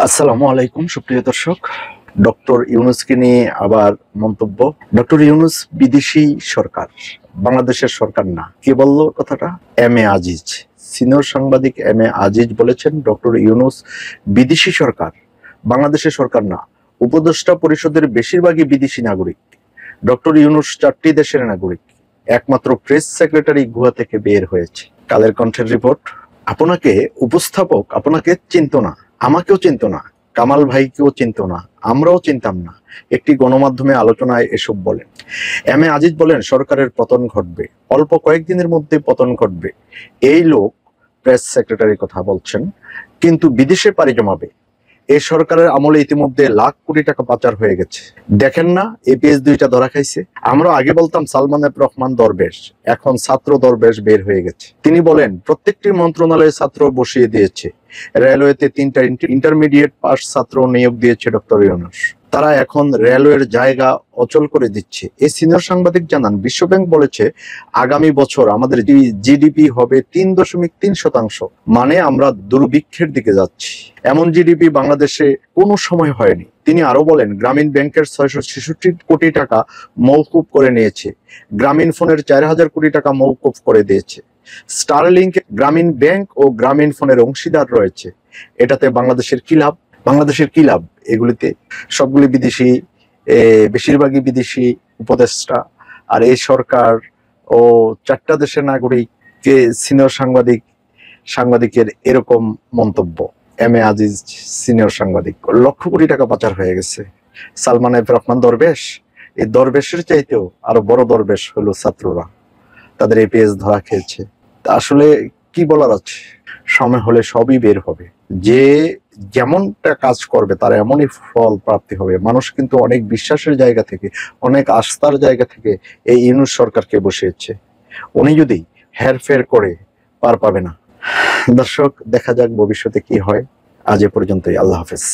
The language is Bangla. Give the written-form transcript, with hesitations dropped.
আসসালামু আলাইকুম সুপ্রিয় দর্শক। ডক্টর ইউনূসকে নিয়ে আবার মন্তব্য। ডক্টর ইউনূস বিদেশি সরকার, বাংলাদেশের সরকার না। কে বলল কথাটা? এম এ আজিজ, সিনিয়র সাংবাদিক এম এ আজিজ বলেছেন ডক্টর ইউনূস বিদেশি সরকার, বাংলাদেশের সরকার না। উপদেষ্টা পরিষদের বেশিরভাগই বিদেশি নাগরিক। ডক্টর ইউনূস 4টি দেশের নাগরিক, একমাত্র প্রেস সেক্রেটারি গুহা থেকে বের হয়েছে। কালের কণ্ঠের রিপোর্ট। আপনাকে উপস্থাপক আপনাকে চিনত না, আমাকেও চিনত না, কামাল ভাইকেও চিনত না, আমরাও চিনতাম না। একটি গণমাধ্যমে আলোচনায় এসব বলেন। এম এ আজিজ বলেন সরকারের পতন ঘটবে, অল্প কয়েকদিনের মধ্যে পতন ঘটবে। এই লোক প্রেস সেক্রেটারির কথা বলছেন, কিন্তু বিদেশে পাড়ি জমাবে। এই সরকারের আমলে ইতিমধ্যে লাখ কোটি টাকা পাচার হয়ে গেছে। দেখেন না এপিএস 2টা ধরা খাইছে। আমরা আগে বলতাম সালমান এফ রহমান দরবেশ, এখন ছাত্র দরবেশ বের হয়ে গেছে। তিনি বলেন প্রত্যেকটি মন্ত্রণালয়ে ছাত্র বসিয়ে দিয়েছে। রেলওয়েতে 3টা ইন্টারমিডিয়েট পাস ছাত্র নিয়োগ দিয়েছে ডক্টর ইউনূস। তারা এখন রেলওয়ের জায়গা অচল করে দিচ্ছে। এই সিনিয়র সাংবাদিক জানান বিশ্বব্যাংক বলেছে আগামী বছর আমাদের জিডিপি হবে 3.3%। মানে আমরা দুর্ভিক্ষের দিকে যাচ্ছি। এমন জিডিপি বাংলাদেশে কোনো সময় হয়নি। তিনি আরো বলেন গ্রামীণ ব্যাংকের 666 কোটি টাকা মওকুফ করে নিয়েছে। গ্রামীণ ফোনের 4000 কোটি টাকা মওকুফ করে দিয়েছে। স্টারলিংক গ্রামীণ ব্যাংক ও গ্রামীণ ফোনের অংশীদার রয়েছে। এটাতে বাংলাদেশের কি লাভ? বাংলাদেশের কি লাভ? এগুলিতে সবগুলি বিদেশি, বেশিরভাগই বিদেশি উপদেষ্টা। আর এই সরকার ও 4টা দেশের নাগরিককে সিনিয়র সাংবাদিকের এরকম মন্তব্য। এম এ আজিজ সিনিয়র সাংবাদিক, লক্ষ কোটি টাকা পাচার হয়ে গেছে। সালমান এফ রহমান দরবেশ, এই দরবেশের চাইতেও আরো বড় দরবেশ হলো ছাত্ররা, তাদের এপিএস ধরা খেয়েছে। আসলে কি বলার আছে, সময় হলে সবই বের হবে। যে যেমনটা কাজ করবে তার এমনই ফল প্রাপ্তি হবে। মানুষ কিন্তু অনেক বিশ্বাসের জায়গা থেকে, অনেক আস্থার জায়গা থেকে এই ইউনূস সরকারকে বসিয়েছে। উনি যদি হেরফের করে পার পাবে না। দর্শক, দেখা যাক ভবিষ্যতে কি হয়। আজ এ পর্যন্তই। আল্লাহ হাফেজ।